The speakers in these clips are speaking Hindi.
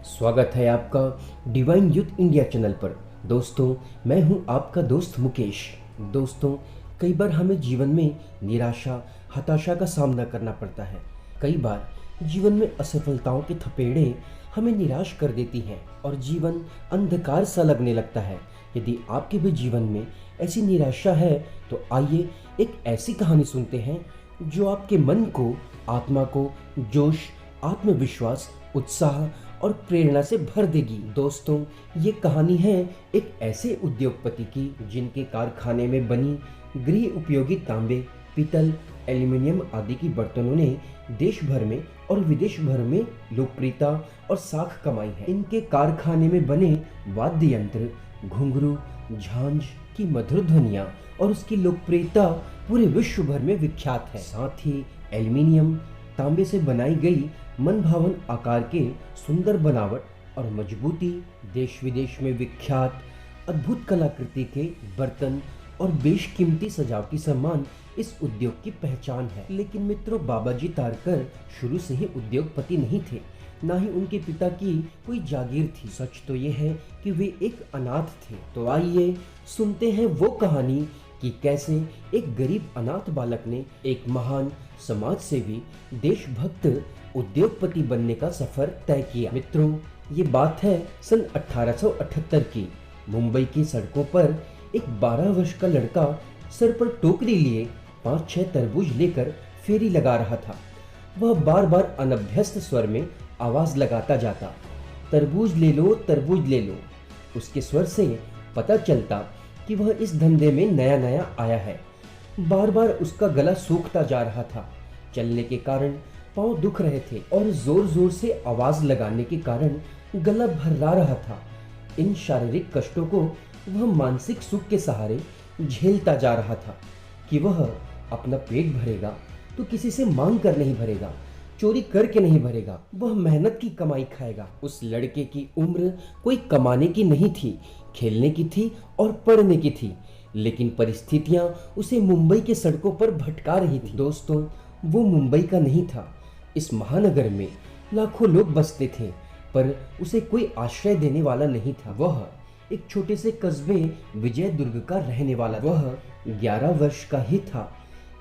स्वागत है आपका डिवाइन यूथ इंडिया चैनल पर। दोस्तों, मैं हूं आपका दोस्त मुकेश। दोस्तों, कई बार हमें जीवन में निराशा, हताशा का सामना करना पड़ता है। कई बार जीवन में असफलताओं के थपेड़े हमें निराश कर देती हैं और जीवन अंधकार सा लगने लगता है। यदि आपके भी जीवन में ऐसी निराशा है तो आइए एक ऐसी कहानी सुनते हैं जो आपके मन को, आत्मा को जोश, आत्मविश्वास, उत्साह और प्रेरणा से भर देगी। दोस्तों, ये कहानी है एक ऐसे उद्योगपति की जिनके कारखाने में बनी गृह उपयोगी तांबे, पीतल, एल्युमिनियम आदि की बर्तनों ने देश भर में और विदेश भर में लोकप्रियता और साख कमाई है। इनके कारखाने में बने वाद्य यंत्र, घुंघरू, झांझ की मधुर ध्वनियां और उसकी लोकप्रियता पूरे विश्व भर में विख्यात है। साथ ही एल्युमिनियम, तांबे से बनाई गई मनभावन आकार के सुंदर बनावट और मजबूती देश विदेश में विख्यात अद्भुत कलाकृति के बर्तन और बेशकीमती सजावटी सामान इस उद्योग की पहचान है। लेकिन मित्रों, बाबाजी तारकर शुरू से ही उद्योगपति नहीं थे, ना ही उनके पिता की कोई जागीर थी। सच तो ये है कि वे एक अनाथ थे। तो आइए सुनते हैं वो कहानी कि कैसे एक गरीब अनाथ बालक ने एक महान समाज सेवी, देशभक्त उद्योगपति बनने का सफर तय किया। मित्रों, ये बात है सन 1878 की। मुंबई की सड़कों पर एक 12 वर्ष का लड़का सर पर टोकरी लिए 5-6 तरबूज लेकर फेरी लगा रहा था। वह बार बार अनभ्यस्त स्वर में आवाज लगाता जाता, तरबूज ले लो, तरबूज ले लो। उसके स्वर से पता चलता कि वह इस धंधे में नया नया आया है। बार बार उसका गला सूखता जा रहा था। चलने के कारण पांव दुख रहे थे और जोर जोर से आवाज लगाने के कारण गला भर्रा रहा था। इन शारीरिक कष्टों को वह मानसिक सुख के सहारे झेलता जा रहा था कि वह अपना पेट भरेगा तो किसी से मांग कर नहीं भरेगा, चोरी करके नहीं भरेगा, वह मेहनत की कमाई खाएगा। उस लड़के की उम्र कोई कमाने की नहीं थी, खेलने की थी और पढ़ने की थी। लेकिन परिस्थितियां उसे मुंबई के सड़कों पर भटका रही थी। दोस्तों, वो मुंबई का नहीं था। इस महानगर में लाखों लोग बसते थे, पर उसे कोई आश्रय देने वाला नहीं था। वह एक छोटे से कस्बे विजय दुर्ग का रहने वाला था। वह 11 वर्ष का ही था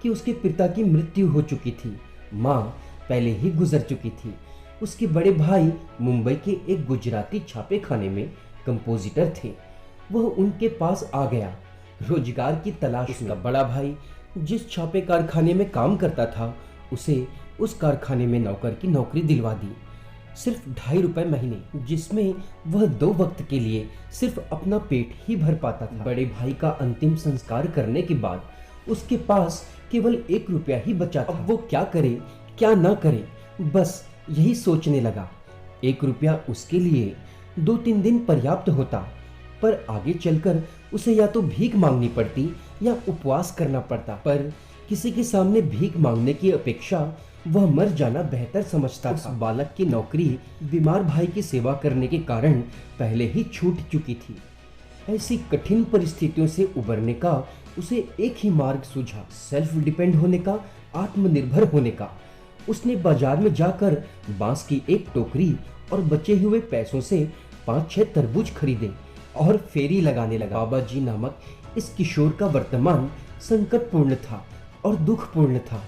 कि उसके पिता की मृत्यु हो चुकी थी। माँ पहले ही गुजर चुकी थी। उसके बड़े भाई मुंबई के एक गुजराती छापे खाने में कंपोजिटर थे। वह उनके पास आ गया रोजगार की तलाश में। बड़ा भाई जिस छापे कारखाने में काम करता था, उसे उस कारखाने में नौकर की नौकरी दिलवा दी, सिर्फ 2.5 रुपए महीने, जिसमें वह 2 वक्त के लिए सिर्फ अपना पेट ही भर पाता था। बड़े भाई का अंतिम संस्कार करने के बाद उसके पास केवल 1 रुपया ही बचा था। अब वो क्या करे क्या ना करे, बस यही सोचने लगा। 1 रुपया उसके लिए 2-3 दिन पर्याप्त होता, पर आगे चलकर उसे या तो भीख मांगनी पड़ती या उपवास करना पड़ता। पर किसी के सामने भीख मांगने की अपेक्षा वह मर जाना बेहतर समझता था। बालक की नौकरी बीमार भाई की सेवा करने के कारण पहले ही छूट चुकी थी। ऐसी कठिन परिस्थितियों से उबरने का उसे एक ही मार्ग सूझा, सेल्फ डिपेंड होने का, आत्मनिर्भर होने का। उसने बाजार में जाकर बांस की एक टोकरी और बचे हुए पैसों से 5-6 तरबूज खरीदे और फेरी लगाने लगा। बाबाजी नामक इस किशोर का वर्तमान संकटपूर्ण था और दुखपूर्ण था,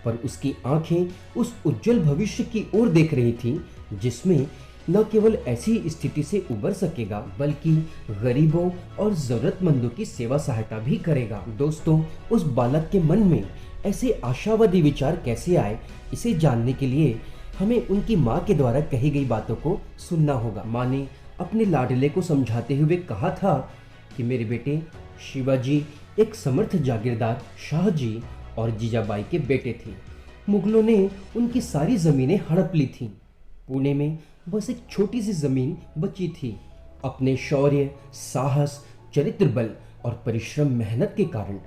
पर उसकी आंखें उस उज्जवल भविष्य की ओर देख रही थीं, जिसमें न केवल ऐसी स्थिति से उबर सकेगा, बल्कि गरीबों और जरूरतमंदों की सेवा सहायता भी करेगा। दोस्तों, उस बालक के मन में ऐसे आशावादी विचार कैसे आए, इसे जानने के लिए हमें उनकी माँ के द्वारा कही गई बातों को सुनना होगा। माँ ने अपने लाडले को समझाते हुए कहा था कि मेरे बेटे, शिवाजी एक समर्थ जागीरदार शाहजी और जीजाबाई के बेटे थे। मुगलों ने उनकी सारी जमीनें हड़प ली थीं। पुणे में बस एक छोटी सी जमीन बची थी। अपने शौर्य, साहस, चरित्र बल और परिश्रम मेहनत के कारण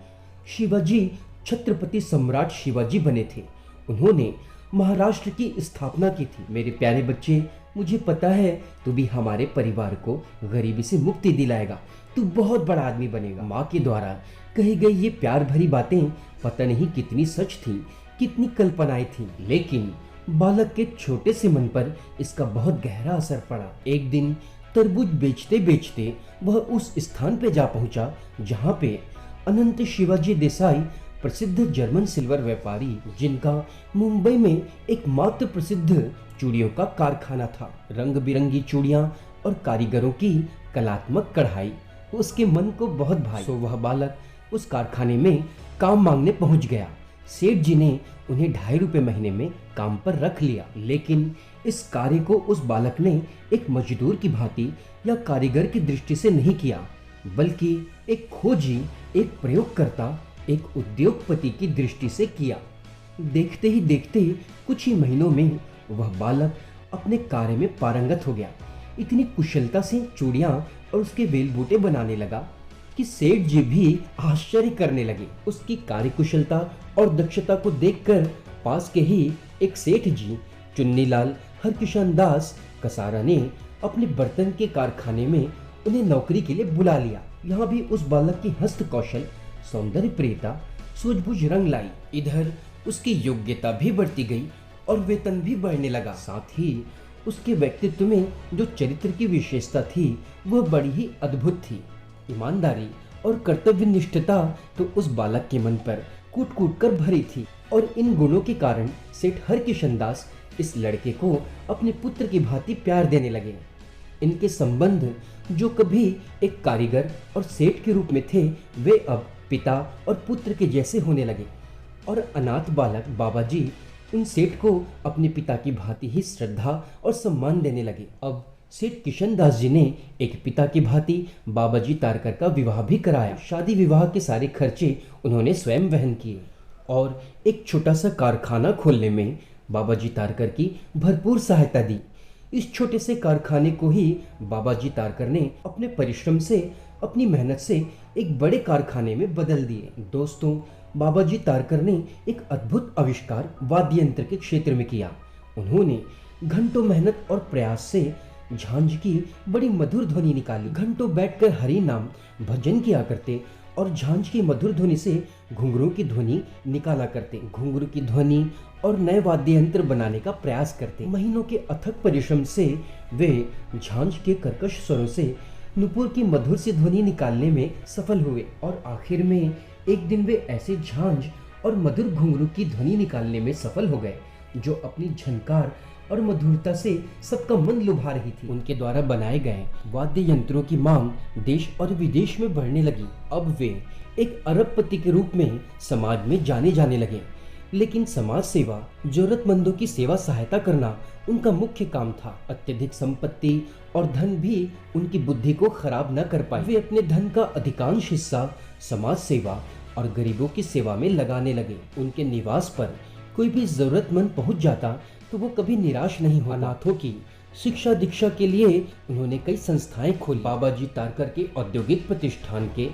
शिवाजी छत्रपति सम्राट शिवाजी बने थे। उन्होंने महाराष्ट्र की स्थापना की थी। मेरे प्यारे बच्चे, मुझे पता है तू भी हमारे परिवार को गरीबी से मुक्ति दिलाएगा, तू बहुत बड़ा आदमी बनेगा। माँ के द्वारा कही गई ये प्यार भरी बातें पता नहीं कितनी सच थी, कितनी कल्पनाएं थी, लेकिन बालक के छोटे से मन पर इसका बहुत गहरा असर पड़ा। एक दिन तरबूज बेचते बेचते वह उस स्थान पे जा पहुंचा जहां पे अनंत शिवाजी देसाई, प्रसिद्ध जर्मन सिल्वर व्यापारी, जिनका मुंबई में एकमात्र प्रसिद्ध चूड़ियों का कारखाना था। रंग बिरंगी चूड़ियां और कारीगरों की कलात्मक कढ़ाई उसके मन को बहुत भाई। तो वह बालक उस कारखाने में काम मांगने पहुंच गया। सेठ जी ने उन्हें 2.5 रुपए महीने में काम पर रख लिया, लेकिन इस कार्य को उस बालक ने एक मजदूर की भांति या कारीगर की दृष्टि से नहीं किया, बल्कि एक खोजी, एक प्रयोगकर्ता, एक उद्योगपति की दृष्टि से किया। देखते ही देखते कुछ ही महीनों में वह बालक अपने कार्य में पारंगत हो गया। इतनी कुशलता से चूड़ियां और उसके वेलबूटे बनाने लगा कि सेठ जी भी आश्चर्य करने लगे। उसकी कार्यकुशलता और दक्षता को देखकर पास के ही एक सेठ जी, चुन्नीलाल हरकिशन दास कसारा ने अपने बर्तन के कारखाने में उन्हें नौकरी के लिए बुला लिया। यहाँ भी उस बालक की हस्त कौशल, सौंदर्य प्रियता, सूझबूझ रंग लाई। इधर उसकी योग्यता भी बढ़ती गई और वेतन भी बढ़ने लगा। साथ ही उसके व्यक्तित्व में जो चरित्र की विशेषता थी वह बड़ी ही अद्भुत थी। ईमानदारी और कर्तव्यनिष्ठता तो उस बालक के मन पर कूट कूट कर भरी थी और इन गुणों के कारण सेठ हरकिशन दास इस लड़के को अपने पुत्र की भांति प्यार देने लगे। इनके संबंध जो कभी एक कारीगर और सेठ के रूप में थे, वे अब पिता और पुत्र के जैसे होने लगे और अनाथ बालक बाबाजी उन सेठ को अपने पिता की भांति ही श्रद्धा और सम्मान देने लगे। अब सेठ किशन दास जी ने एक पिता की भांति बाबाजी तारकर का विवाह भी कराया। शादी विवाह के सारे खर्चे उन्होंने स्वयं वहन किए और एक छोटा सा कारखाना खोलने में बाबाजी तारकर की भरपूर सहायता दी। इस छोटे से कारखाने को ही बाबाजी तारकर ने अपने परिश्रम से, अपनी मेहनत से एक बड़े कारखाने में बदल दिए। दोस्तों, बाबाजी तारकर ने एक अद्भुत आविष्कार वाद्य यंत्र के क्षेत्र में किया। उन्होंने घंटों मेहनत और प्रयास से झांझ की बड़ी मधुर ध्वनि निकाली। घंटों बैठकर हरि नाम भजन किया करते और झांझ की मधुर ध्वनि से घुंघरू की ध्वनि निकाला करते। घुंघरू की ध्वनि और नए वाद्य यंत्र बनाने का प्रयास करते। महीनों के अथक परिश्रम से वे झांझ के कर्कश स्वरों से नुपुर की मधुर सी ध्वनि निकालने में सफल हुए और आखिर में एक दिन वे ऐसे झांझ और मधुर घुंघरू की ध्वनि निकालने में सफल हो गए जो अपनी झनकार और मधुरता से सबका मन लुभा रही थी। उनके द्वारा बनाए गए वाद्य यंत्रों की मांग देश और विदेश में बढ़ने लगी। अब वे एक अरबपति के रूप में समाज में जाने जाने लगे। लेकिन समाज सेवा, जरूरतमंदों की सेवा सहायता करना उनका मुख्य काम था। अत्यधिक संपत्ति और धन भी उनकी बुद्धि को खराब न कर पाए। वे अपने धन का अधिकांश हिस्सा समाज सेवा और गरीबों की सेवा में लगाने लगे। उनके निवास पर कोई भी जरूरतमंद पहुंच जाता तो वो कभी निराश नहीं हुआ। अनाथों की शिक्षा दीक्षा के लिए उन्होंने कई संस्थाएं खोली। बाबाजी तारकर के औद्योगिक प्रतिष्ठान के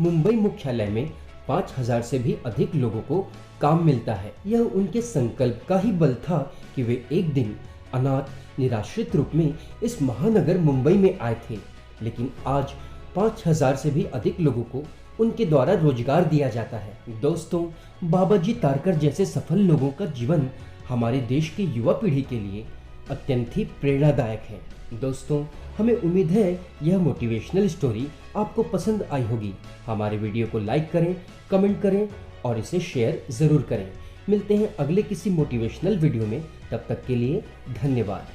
मुंबई मुख्यालय में 5000 से भी अधिक लोगों को काम मिलता है। यह उनके संकल्प का ही बल था कि वे एक दिन अनाथ निराश्रित रूप में इस महानगर मुंबई में आए थे। लेकिन आज 5000 से भी अधिक लोगों को उनके द्वारा रोजगार दिया जाता है। दोस्तों, बाबाजी तारकर जैसे सफल लोगों का जीवन हमारे देश की युवा पीढ़ी के लिए अत्यंत ही प्रेरणादायक है। दोस्तों, हमें उम्मीद है यह मोटिवेशनल स्टोरी आपको पसंद आई होगी। हमारे वीडियो को लाइक करें, कमेंट करें और इसे शेयर ज़रूर करें। मिलते हैं अगले किसी मोटिवेशनल वीडियो में। तब तक के लिए धन्यवाद।